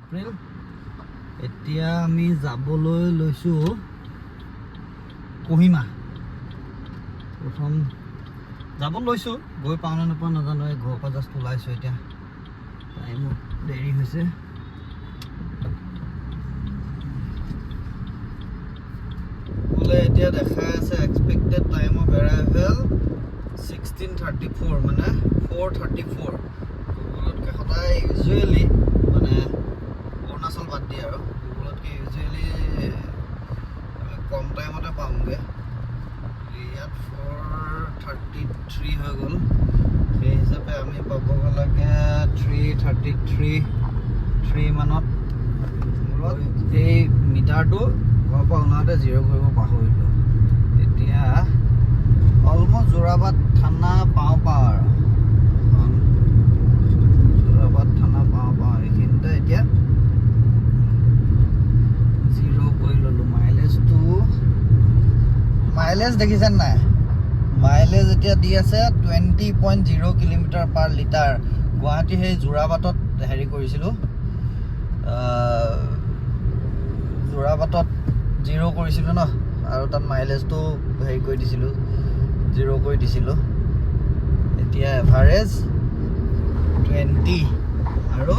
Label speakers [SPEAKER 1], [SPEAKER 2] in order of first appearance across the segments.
[SPEAKER 1] এপ্ৰিল। এতিয়া আমি যাবলৈ লৈছোঁ কহিমা। প্ৰথম যাব লৈছোঁ, গৈ পাওঁ নে নাপাওঁ নাজানো। এই ঘৰৰ পৰা জাষ্ট ওলাইছোঁ এতিয়া, টাইমো দেৰি হৈছে। বোলে এতিয়া দেখাই আছে এক্সপেক্টেড টাইম অফ এৰাইভেল 16:34, মানে 4:34। গুগলতকৈ সদায় ইউজুৱেলি মানে অৰুণাচল বাদ দিয়ে আৰু গুগলতকৈ ইউজুৱেলি কম টাইমতে পামগৈ। ইয়াত 4:33 হৈ গ'ল, সেই হিচাপে আমি পাবগৈ লাগে 3:33 মানত। এই মিটাৰটো ঘৰৰ পৰা ওলাওঁতে 0 কৰিব পাহৰিলোঁ। এতিয়া অলমষ্ট যোৰাবাট থানা পাওঁ আৰু যোৰাবাট থানা পাওঁ এইখিনিতে এতিয়া 0 কৰি ল'লোঁ। মাইলেজ দেখিছেনে নাই? মাইলেজ এতিয়া দি আছে 20.0 কিলোমিটাৰ পাৰ লিটাৰ। গুৱাহাটী সেই যোৰাবাটত হেৰি কৰিছিলোঁ, যোৰাবাটত 0 কৰিছিলোঁ ন, আৰু তাত মাইলেজটো হেৰি কৰি দিছিলোঁ, 0 কৰি দিছিলোঁ। এতিয়া এভাৰেজ 20 আৰু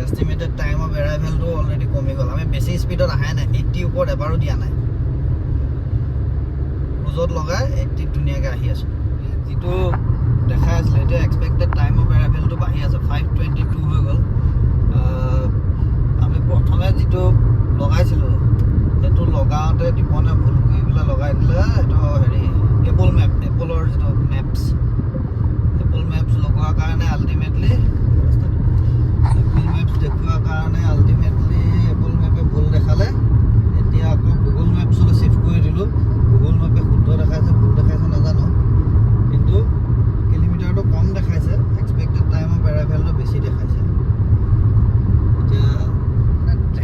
[SPEAKER 1] এষ্টিমেটেড টাইম অফ এৰাইভেলটো অলৰেডি কমি গ'ল। আমি বেছি স্পীডত অহাই নাই, 80 ওপৰত এবাৰো দিয়া নাই। ক্ৰুজত লগাই 80 ধুনীয়াকৈ আহি আছোঁ। যিটো দেখাই আছিলে এতিয়া এক্সপেক্টেড টাইম অফ এৰাইভেলটো বাঢ়ি আছে, 5:22 হৈ গ'ল। আমি প্ৰথমে যিটো লগাইছিলোঁ সেইটো লগাওঁতে দীপনে ভুল কৰি পেলাই লগাই দিলে। সেইটো হেৰি এপলৰ যিটো মেপছ লগোৱাৰ কাৰণে আল্টিমেটলি এপল মেপে ভুল দেখালে। এতিয়া আকৌ গুগল মেপছলৈ চিফ্ট কৰি দিলোঁ। গুগল মেপে শুদ্ধ দেখাইছে, ভুল দেখাইছে নাজানো, কিন্তু কিলোমিটাৰটো কম দেখাইছে, এক্সপেক্টেড টাইম অফ এৰাইভেলটো বেছি দেখাইছে। এতিয়া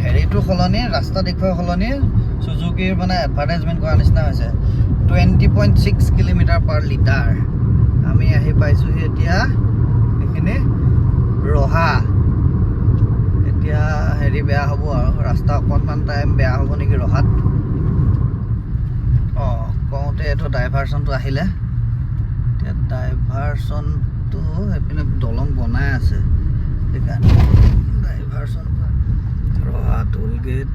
[SPEAKER 1] হেৰিটো সলনি, ৰাস্তা দেখুওৱা সলনি চুজুকিৰ মানে এডভাৰটাইজমেণ্ট কৰাৰ নিচিনা হৈছে। 20.6 কিলোমিটাৰ পাৰ লিটাৰ। আমি আহি পাইছোঁহি এতিয়া এইখিনি ৰহা। এতিয়া হেৰি বেয়া হ'ব আৰু ৰাস্তা অকণমান টাইম বেয়া হ'ব নেকি ৰহাত। কওঁতে এইটো ডাইভাৰচনটো আহিলে। এতিয়া ডাইভাৰচনটো এইপিনে দলং বনাই আছে, সেইকাৰণে ডাইভাৰচন ৰহা টোল গেট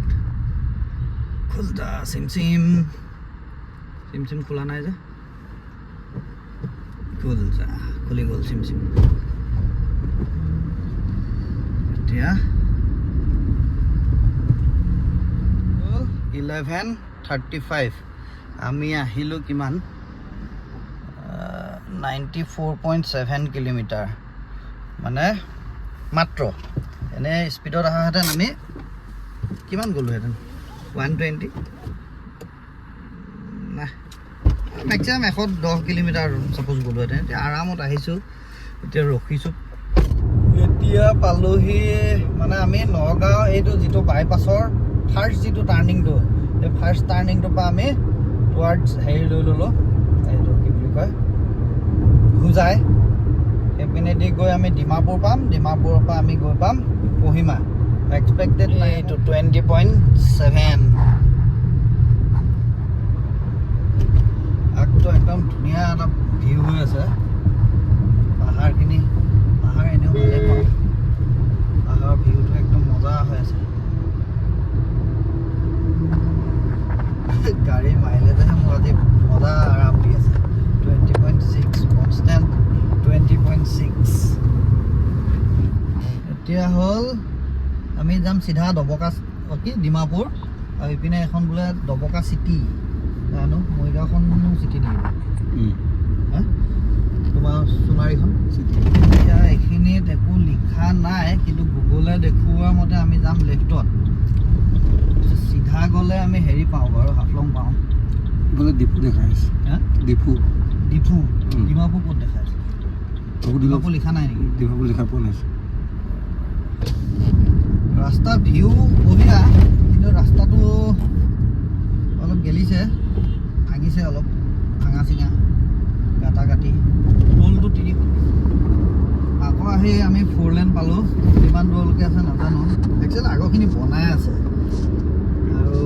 [SPEAKER 1] খুলতা চিম খোলা নাই যে, খুলি গ'ল চিম। এতিয়া 11:35। আমি আহিলোঁ কিমান 94.7 কিলোমিটাৰ, মানে মাত্ৰ। এনেই স্পীডত অহাহেঁতেন আমি কিমান গ'লোহেঁতেন, 120 নাই, মেক্সিমাম 110 কিলোমিটাৰ ছাপ'জ গ'লোহেঁতেন। এতিয়া আৰামত আহিছোঁ, এতিয়া ৰখিছোঁ। এতিয়া পালোহি মানে আমি নগাঁও এইটো যিটো বাইপাছৰ ফাৰ্ষ্ট যিটো টাৰ্ণিংটো, সেই ফাৰ্ষ্ট টাৰ্ণিংটোৰ পৰা আমি টুৱাৰ্ডছ হেৰি লৈ ল'লোঁ, এইটো কি বুলি কয় হোজাই। সেইপিনেদি গৈ আমি ডিমাপুৰ পাম, ডিমাপুৰৰ পৰা আমি গৈ পাম কহিমা। এক্সপেক্টেড এইটো 20.7। আগটো একদম ধুনীয়া এটা ভিউ হৈ আছে, পাহাৰখিনি। পাহাৰ এনেও ভালেই পাওঁ, পাহাৰৰ ভিউটো একদম মজা হৈ আছে। গাড়ীৰ মাইলেজেহে মোৰ আজি মজা আৰাম দি আছে। 20.6 কনষ্টেণ্ট 20.6। এতিয়া হ'ল আমি যাম চিধা ডবকা কি ডিমাপুৰ, আৰু ইপিনে এখন বোলে ডবকা চিটি, জানো মৰিগাঁওখনো চিটি নেকি তোমাৰ সোণাৰীখন চিটি। এতিয়া এইখিনিত একো লিখা নাই, কিন্তু গুগলে দেখুওৱা মতে আমি যাম লেফ্টত। চিধা গ'লে আমি হেৰি পাওঁ বাৰু, হাফলং পাওঁ।
[SPEAKER 2] বোলে ডিপু দেখাইছে। ডিপু
[SPEAKER 1] ডিমাপুৰ ক'ত দেখাইছে? ডিমাপুৰ লিখা নাই নেকি?
[SPEAKER 2] ডিমাপুৰ লিখা পোৱা নাই।
[SPEAKER 1] ৰাস্তা ভিউ বঢ়িয়া, কিন্তু ৰাস্তাটো অলপ গেলিছে, ভাঙিছে অলপ, ভাঙা চিঙা গাঁটা গাঁটি। টোলটো 3 আকৌ আহি আমি 4 লেন পালোঁ। কিমান দূৰ হৈছিল, আগৰখিনি বনাই আছে। আৰু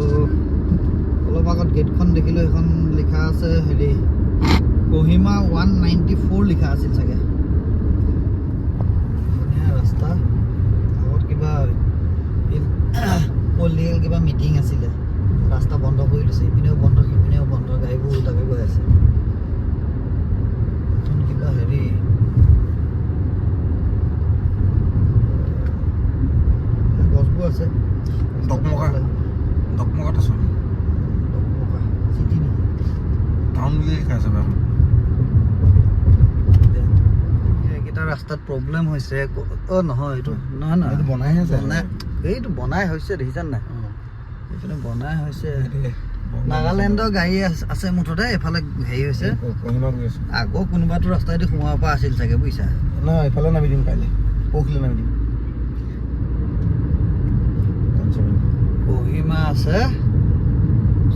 [SPEAKER 1] অলপ আগত গেটখন দেখিলোঁ, সেইখন লিখা আছে হেৰি কহিমা 194 লিখা আছিল চাগে। ধুনীয়া ৰাস্তা। আগত কিবা পলিটিকেল কিবা মিটিং আছিলে, ৰাস্তা বন্ধ কৰি দিছে, ইপিনেও বন্ধ সিপিনেও বন্ধ, গাড়ীবোৰ উল্টাকৈ গৈ আছে। কিবা হেৰি গছবোৰ আছে,
[SPEAKER 2] ডকমকাত আছো
[SPEAKER 1] চিটি নেকি?
[SPEAKER 2] টাউন বুলি লিখা আছে বাৰু।
[SPEAKER 1] এইকেইটা ৰাস্তাত প্ৰব্লেম হৈছে। নহয় এইটো নহয় নহয়,
[SPEAKER 2] এইটো বনাইহে আছে।
[SPEAKER 1] এইটো বনাই হৈছে, দেখিছানে নাই? এইপিনে বনাই হৈছে। নাগালেণ্ডৰ গাড়ী আছে মুঠতে, এইফালে হেৰি হৈছে। আগৰ কোনোবাটো ৰাস্তাইদি সোমাব পৰা আছিল চাগে, বুজিছা?
[SPEAKER 2] নহয়, এইফালে নামি দিম, কাইলৈ পৰহিলৈ নামি দিম।
[SPEAKER 1] কহিমা আছে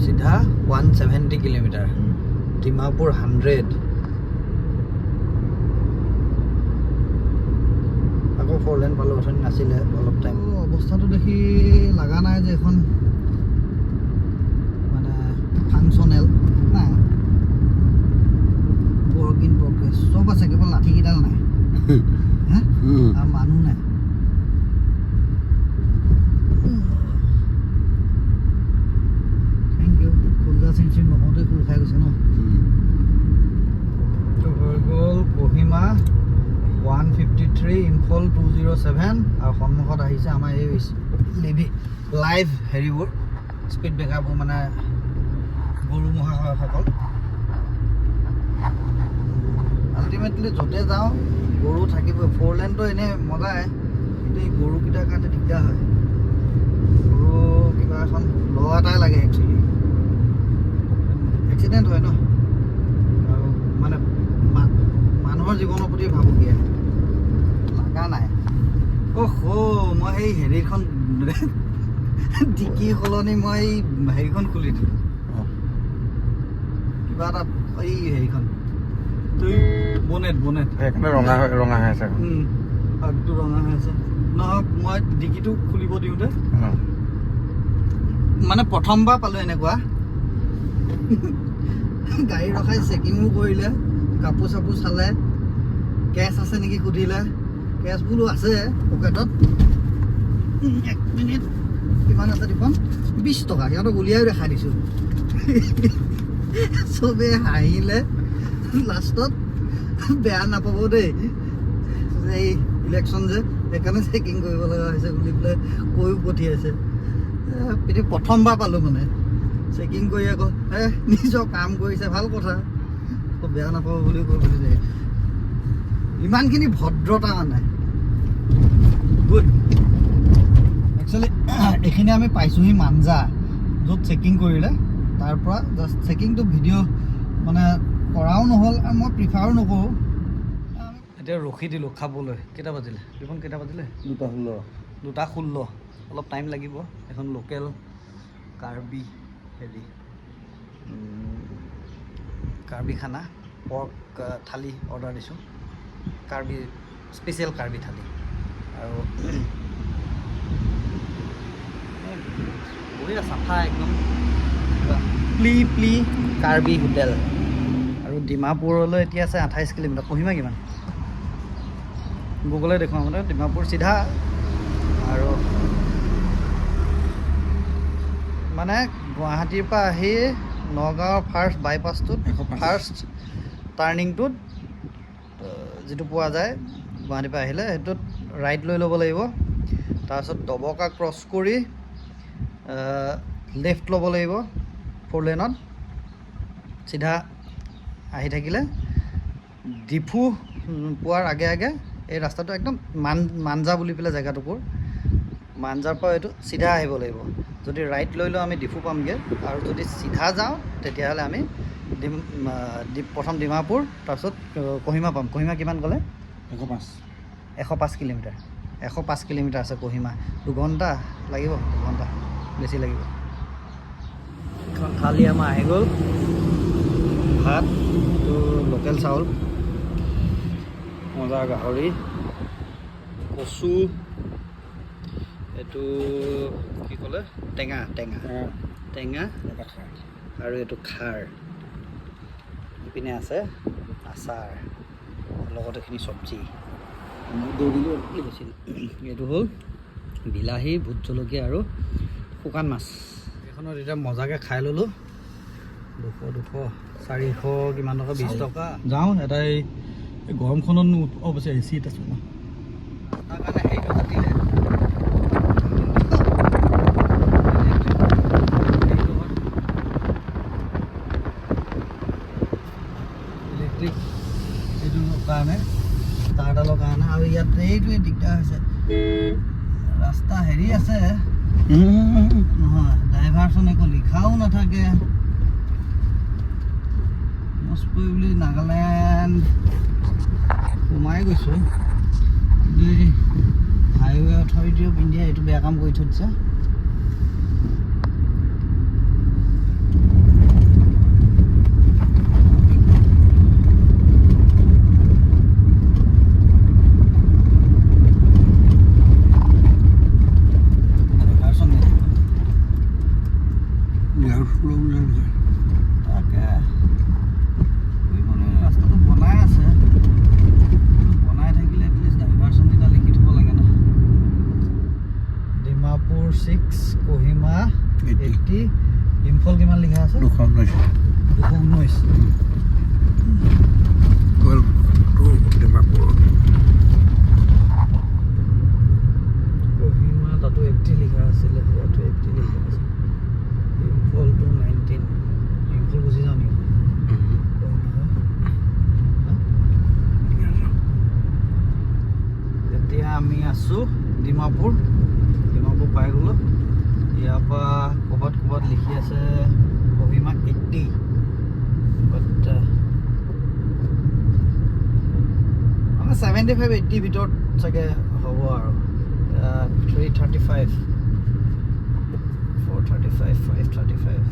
[SPEAKER 1] চিধা 170 কিলোমিটাৰ, ডিমাপুৰ 100। আকৌ 4 লেন পালোঁ, অথনি নাছিলে অলপ টাইম। অৱস্থাটো দেখি লগা নাই যে এখন মানে ফাংচনেল নাই, ৱৰ্ক ইন প্ৰগ্ৰেছ। চব আছে, কেৱল লাঠিকেইডাল নাই। হা আৰু মানুহ নাই। Thank U. খুলদা চেঞ্চুৰী নহওঁতে খোল খাই গৈছে ন। এইটো হৈ গ'ল কহিমা 153, ইম্ফল 207। আৰু সন্মুখত আহিছে আমাৰ এই লাইভ হেৰিবোৰ, স্পীড ব্ৰেকাৰবোৰ, মানে গৰু মহাশয়সকল। আল্টিমেটলি য'তে যাওঁ গৰু থাকিবই। 4 লেনটো এনেই মজাই, কিন্তু এই গৰুকেইটাৰ কাৰণে দিগদাৰ হয়। গৰু কিবা এখন ল এটাই লাগে একচুৱেলি, এক্সিডেণ্ট হয় ন। আৰু মানে মানুহৰ জীৱনৰ প্ৰতি ভাবুকিয়া লগা নাই। মই সেই হেৰিখন ডিকি সলনি মই হেৰিখন খুলি দিলোঁ, কিবা এটা এই হেৰিখন বনেট
[SPEAKER 2] সেইকাৰণে ৰঙা হৈ আছে।
[SPEAKER 1] আগটো ৰঙা হৈ আছে। নহয়, মই ডিকিটো খুলিব দিওঁতে মানে প্ৰথমবাৰ পালোঁ এনেকুৱা। গাড়ী ৰখাই চেকিঙো কৰিলে, কাপোৰ চাপোৰ চালে, কেছ আছে নেকি সুধিলে। কেছ বোলো আছে পকেটত। 1 মিনিট, কিমান আছে দেখোন? 20 টকা। সিহঁতক উলিয়াই দেখাই দিছোঁ। চবেই হাঁহিলে। লাষ্টত বেয়া নাপাব দেই, এই ইলেকশ্যন যে, সেইকাৰণে চেকিং কৰিব লগা হৈছে বুলি পেলাই কৈও পঠিয়াইছে। প্ৰথমবাৰ পালোঁ মানে চেকিং কৰি, আকৌ নিজৰ কাম কৰিছে, ভাল কথা, আকৌ বেয়া নাপাব বুলি কৈ পঠিয়াইছে। ইমানখিনি ভদ্ৰতা মানে গুড। একচুৱেলি এইখিনি আমি পাইছোঁহি মাঞ্জা, য'ত চেকিং কৰিলে। তাৰ পৰা জাষ্ট চেকিংটো ভিডিঅ' মানে কৰাও নহ'ল, আৰু মই প্ৰিফাৰো নকৰোঁ। এতিয়া ৰখি দিলোঁ খাবলৈ। কেইটা বাজিলে? দেখোন কেইটা বাজিলে? 2:16। অলপ টাইম লাগিব। এখন লোকেল কাৰ্বি হেৰি কাৰ্বি খানা, পৰ্ক থালি অৰ্ডাৰ দিছোঁ। কাৰ্বি স্পেচিয়েল কাৰ্বি থালি। আৰু বঢ়িয়া চাফা একদম, প্লি কাৰ্বি হোটেল। আৰু ডিমাপুৰলৈ এতিয়া আছে 28 কিলোমিটাৰ। কহিমা কিমান গুগলে দেখুৱাম মানে, ডিমাপুৰ চিধা। আৰু মানে গুৱাহাটীৰ পৰা আহি নগাঁৱৰ ফাৰ্ষ্ট বাইপাছটোত, ফাৰ্ষ্ট টাৰ্ণিংটোত যিটো পোৱা যায় গুৱাহাটীৰ পৰা আহিলে, সেইটোত ৰাইট লৈ ল'ব লাগিব। তাৰপিছত দবকা ক্ৰছ কৰি লেফ্ট ল'ব লাগিব 4 লেনত, চিধা আহি থাকিলে ডিফু পোৱাৰ আগে আগে এই ৰাস্তাটো একদম মাঞ্জা বুলি পেলাই জেগাটুকুৰ, মাঞ্জাৰ পৰা এইটো চিধা আহিব লাগিব। যদি ৰাইট লৈ লওঁ আমি ডিফু পামগৈ, আৰু যদি চিধা যাওঁ তেতিয়াহ'লে আমি প্ৰথম ডিমাপুৰ, তাৰপিছত কহিমা পাম। কহিমা কিমান ক'লে? 105 কিলোমিটাৰ। 105 কিলোমিটাৰ আছে কহিমা। 2 ঘণ্টা লাগিব, 2 ঘণ্টা বেছি লাগিব। এখন থালি আমাৰ আহি গ'ল। ভাত, এইটো লোকেল চাউল, মজা গাহৰি, কচু, এইটো কি ক'লে টেঙা টেঙা টেঙা আৰু এইটো খাৰ ইপিনে আছে আচাৰ লগত এইখিনি চব্জি এইটো হ'ল বিলাহী ভোট জলকীয়া আৰু শুকান মাছ এইখনত এতিয়া মজাকৈ খাই ল'লোঁ 400 কিমান টকা 20 টকা যাওঁ এটা এই গৰমখনত অৱশ্যে এ চিত আছোঁ ন তাৰ কাৰণে সেইটো কাটিলে ইলেক্ট্ৰিক এইটো কাৰণে তাৰডালৰ কাৰণে আৰু ইয়াত এইটোৱে দিগদাৰ হৈছে ৰাস্তা হেৰি আছে নহয় ড্ৰাইভাৰজনে একো লিখাও নাথাকে মস্কৰি বুলি নাগালেণ্ড সোমাই গৈছোঁ কিন্তু এই হাইৱে অথৰিটি অফ ইণ্ডিয়া এইটো বেয়া কাম কৰি থৈ দিছে Kohima 80 ইম্ফল কিমান লিখা আছে 219 Kohima তাতো 80 লিখা আছিলে ইয়াতো 80 লিখা আছে ইম্ফল টু 19 ইম্ফল বুজি যাও নেকি এতিয়া আমি আছোঁ ডিমাপুৰ পাই গ'লো ইয়াৰ পৰা ক'ৰবাত লিখি আছে Kohima 80 বাট মানে 75-80 ভিতৰত চাগে হ'ব আৰু 335 435 535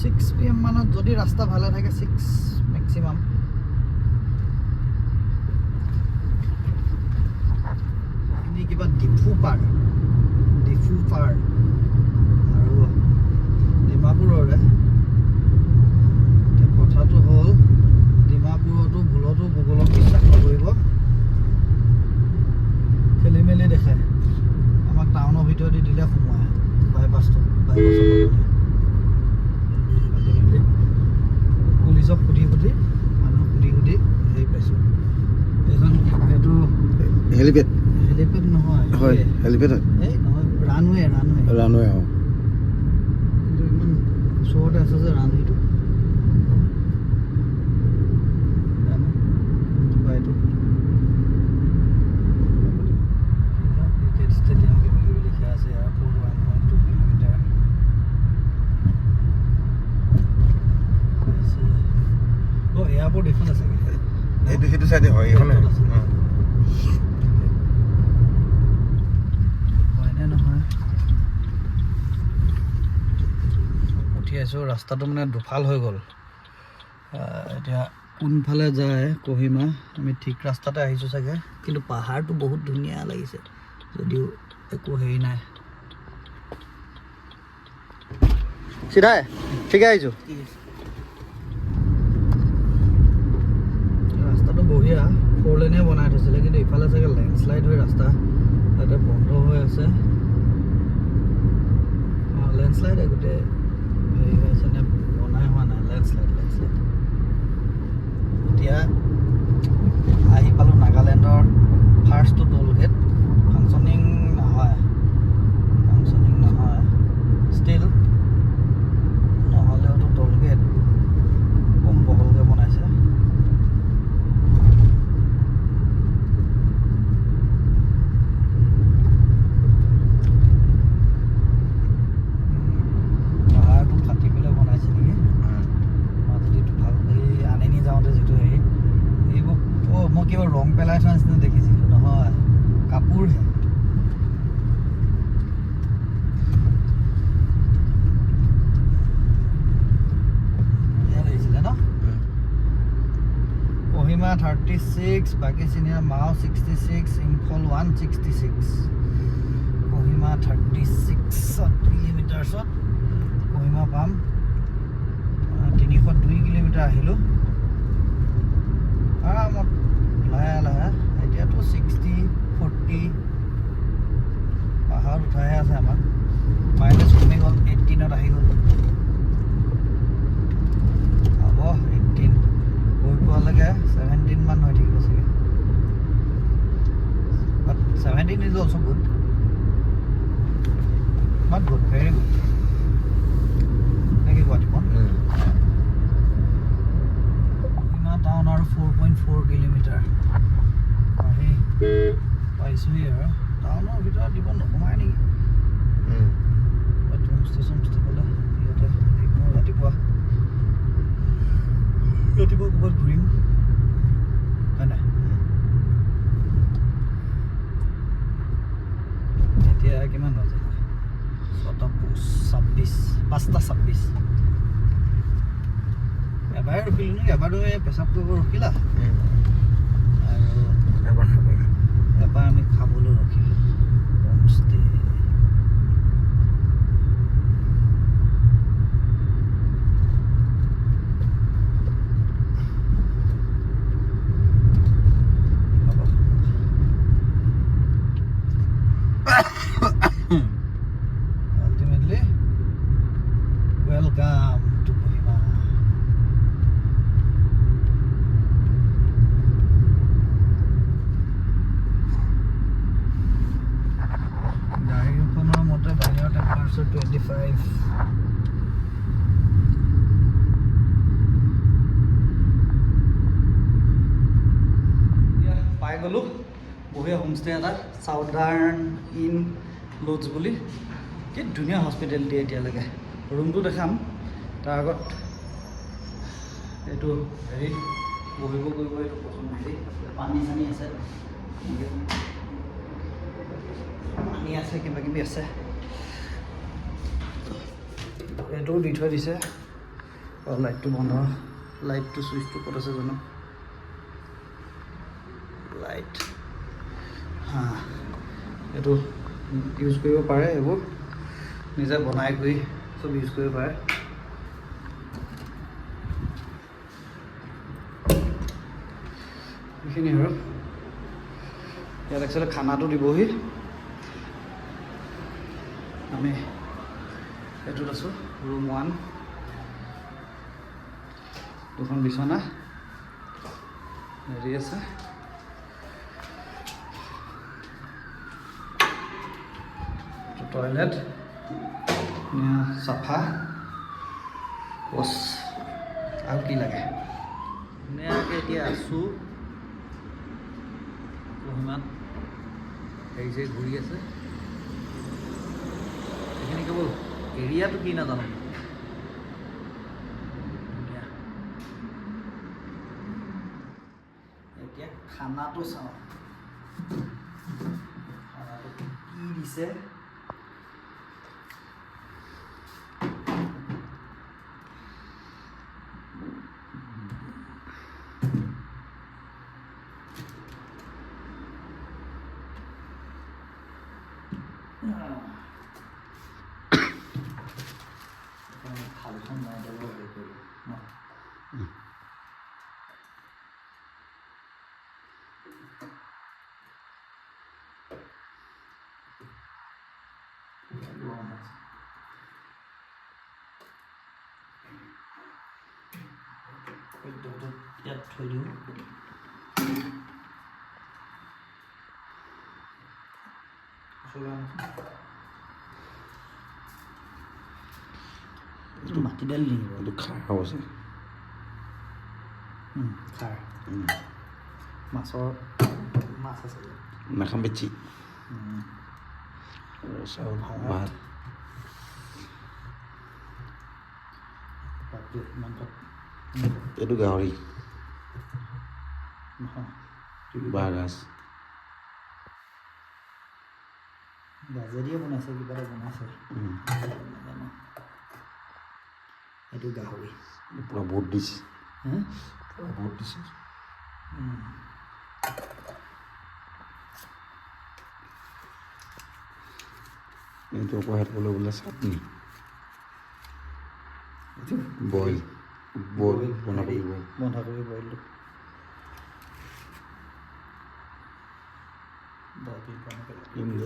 [SPEAKER 1] 6 PM মানত যদি ৰাস্তা ভালে থাকে 6 মেক্সিমাম এনে কিবা ডিফু পাৰ আৰু ডিমাপুৰৰে এতিয়া কথাটো হ'ল ডিমাপুৰতো ভুলতো গুগলক বিশ্বাস নকৰিব খেলি মেলি দেখায় আমাক টাউনৰ ভিতৰতে দিলে সোমোৱাই বাইপাছটো পুলিচক সুধি মানুহ সুধি হেৰি পাইছোঁ এইখন এইটো হেলিপেড নহয়
[SPEAKER 2] হয় হেলিপেড
[SPEAKER 1] এই নহয় ৰানৱে
[SPEAKER 2] অঁ
[SPEAKER 1] কিন্তু ইমান ওচৰতে আছে যে ৰানৱেটো এইটো ক্ৰিকেট ষ্টেডিয়াম কিবা কিবি লিখা আছে এয়াৰপৰ্ট 1.2 কিলোমিটাৰ এয়াৰপৰ্ট এইখন আছে
[SPEAKER 2] সেইটো চাইডে হয় এইখন উঠি আছোঁ ৰাস্তাটো মানে দুফাল হৈ গ'ল এতিয়া কোনফালে যায় Kohima আমি ঠিক ৰাস্তাতে আহিছোঁ চাগে কিন্তু পাহাৰটো বহুত ধুনীয়া লাগিছে যদিও একো হেৰি নাই চিধাই ঠিকে আহিছোঁ ৰাস্তাটো বঢ়িয়া 4 লেনে বনাই থৈছিলে কিন্তু ইফালে চাগে লেণ্ডশ্লাইড হৈ ৰাস্তা তাতে বন্ধ হৈ আছে লেণ্ডশ্লাইড গোটেই হেৰি হৈ আছে নে বনাই হোৱা নাই লেণ্ডশ্লাইড এতিয়া আহি পালোঁ নাগালেণ্ডৰ ফাৰ্ষ্টটো টোল গেট ফাংচনিং নহয় ষ্টিল নহ'লেওতো টোল গেট কম বহলকৈ বনাইছে মই কিবা ৰং পেলাই থোৱা নিচিনা দেখিছিলোঁ নহয় কাপোৰহে লাগিছিলে ন Kohima 36 বাকী চিনিয়ৰ মাও 66 ইম্ফল 166 Kohima 30 আহিলোঁ আৰামত লাহে লাহে। এতিয়াতো 60-40 পাহাৰত উঠাইহে আছে আমাক। মাইলেজ কমি গ'ল, 18ত আহি গ'ল। হ'ব 18 গৈ পোৱালৈকে 17 মান হৈ থাকিব চাগে। বাট 17 is also' good, but good, very good. নেকি কোৱা টিপন? টাউন আৰু 4.4 কিলোমিটাৰ আহি পাইছোঁহি আৰু। টাউনৰ ভিতৰত দিব নোসোমাই নেকি? হোমষ্টে চোমষ্টে পালে ইয়াতে ৰাতিপুৱা ক'ৰবাত ঘূৰিম, হয় নাই? এতিয়া কিমান বাজে? 5:26। এবাৰে ৰখিলোঁ নেকি? এবাৰ তুমি পেচাব কৰিব ৰখিলা আৰু এবাৰ আমি খাবলৈ ৰখিলোঁ homestay. Ultimately, welcome to Kohima. গাড়ীখনৰ মতে বাহিৰৰ টেম্পাৰেচাৰ 25। পাই গ'লোঁ বঢ়িয়া হোমষ্টে এটা, চাউদাৰ্ণ ইন লজ বুলি। কি ধুনীয়া হস্পিটেলিটি এতিয়ালৈকে। ৰুমটো দেখাম, তাৰ আগত এইটো হেৰি বহিব কৰিব, এইটো প্ৰথম হেৰি পানী চানী আছে, পানী আছে, কিবা কিবি আছে। এইটোও দি থৈ দিছে। লাইটটো বন্ধ, লাইটটো চুইচটো ক'ত আছে জানো? লাইট হা, এইটো ইউজ কৰিব পাৰে, এইবোৰ নিজে বনাই কৰি চব ইউজ কৰিব পাৰে। এইখিনি আৰু ইয়াত একচুৱেলি খানাটো দিবহি। আমি এইটোত আছোঁ, ৰুম 1, 2খন বিচনা হেৰি আছে। টয়লেট চাফা, বছ আৰু কি লাগে? ধুনীয়াকৈ এতিয়া আছোঁ কহিমাত। হেৰি চেৰি ঘূৰি আছে, এইখিনি কেৱল এৰিয়াটো কি নাজানো। এতিয়া খানাটো চাওঁ, খানাটো কি দিছে। খালখন নাই যাব হেৰি কৰি ন। ইয়াত থৈ দিওঁ। মাটি দালি নেকি? এইটো খাৰ খাব আছে। খাৰ মাছৰ মাছ আছে
[SPEAKER 3] নাখাম বেছি।
[SPEAKER 2] চাউল ভাত
[SPEAKER 3] এইটো গাহৰি
[SPEAKER 2] নহয়,
[SPEAKER 3] বাঁহগাজ
[SPEAKER 2] গাজেদিয়ে বনাইছে, কিবা এটা বনাইছে নাজানো। এইটো গাহৰি
[SPEAKER 3] পূৰা বহুত দিছে,
[SPEAKER 2] হা
[SPEAKER 3] পূৰা বহুত দিছে। এইটো আকৌ হেৰি কৰিবলৈ বোলে চাটনি
[SPEAKER 2] এইটো
[SPEAKER 3] বইল বইল বন্ধাকবি বইল
[SPEAKER 2] বন্ধাকবি বইলটো 10 মিনিট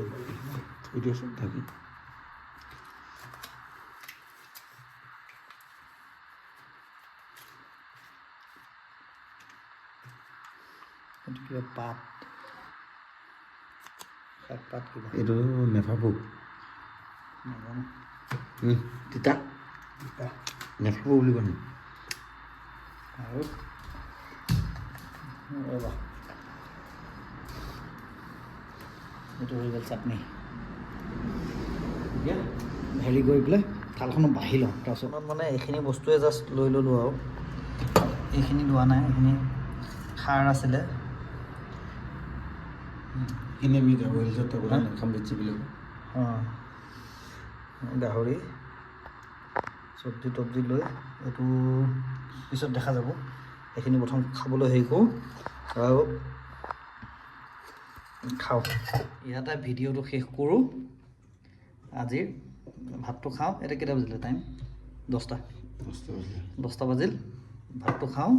[SPEAKER 3] থৈ দিয়াচোন থাকি
[SPEAKER 2] কিবা পাত শাক পাত কিবা
[SPEAKER 3] এইটো নেফাবো
[SPEAKER 2] নাজানো
[SPEAKER 3] তিতা নেফাবো বুলি কয়
[SPEAKER 2] আৰু ৰ'বা এইটো হৈ গ'ল চাটনি এতিয়া হেৰি কৰি পেলাই থালখনত বাঢ়ি লওঁ তাৰপিছত মানে এইখিনি বস্তুৱে জাষ্ট লৈ ল'লোঁ আৰু এইখিনি লোৱা নাই এইখিনি খাৰ আছিলে
[SPEAKER 3] এনে আমি গাহৰি হিচাপে কথা নাখাম বেছি বুলি
[SPEAKER 2] অঁ গাহৰি চব্জি তব্জি লৈ এইটো পিছত দেখা যাব এইখিনি প্ৰথম খাবলৈ হেৰি কৰোঁ আৰু খাওঁ ইয়াতে ভিডিঅ'টো শেষ কৰোঁ আজিৰ ভাতটো খাওঁ এতিয়া কেইটা বাজিলে টাইম 10টা বাজিল ভাতটো খাওঁ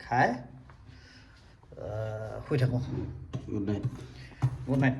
[SPEAKER 2] খাই শুই থাকোঁ
[SPEAKER 3] গুড নাইট
[SPEAKER 2] গুড নাইট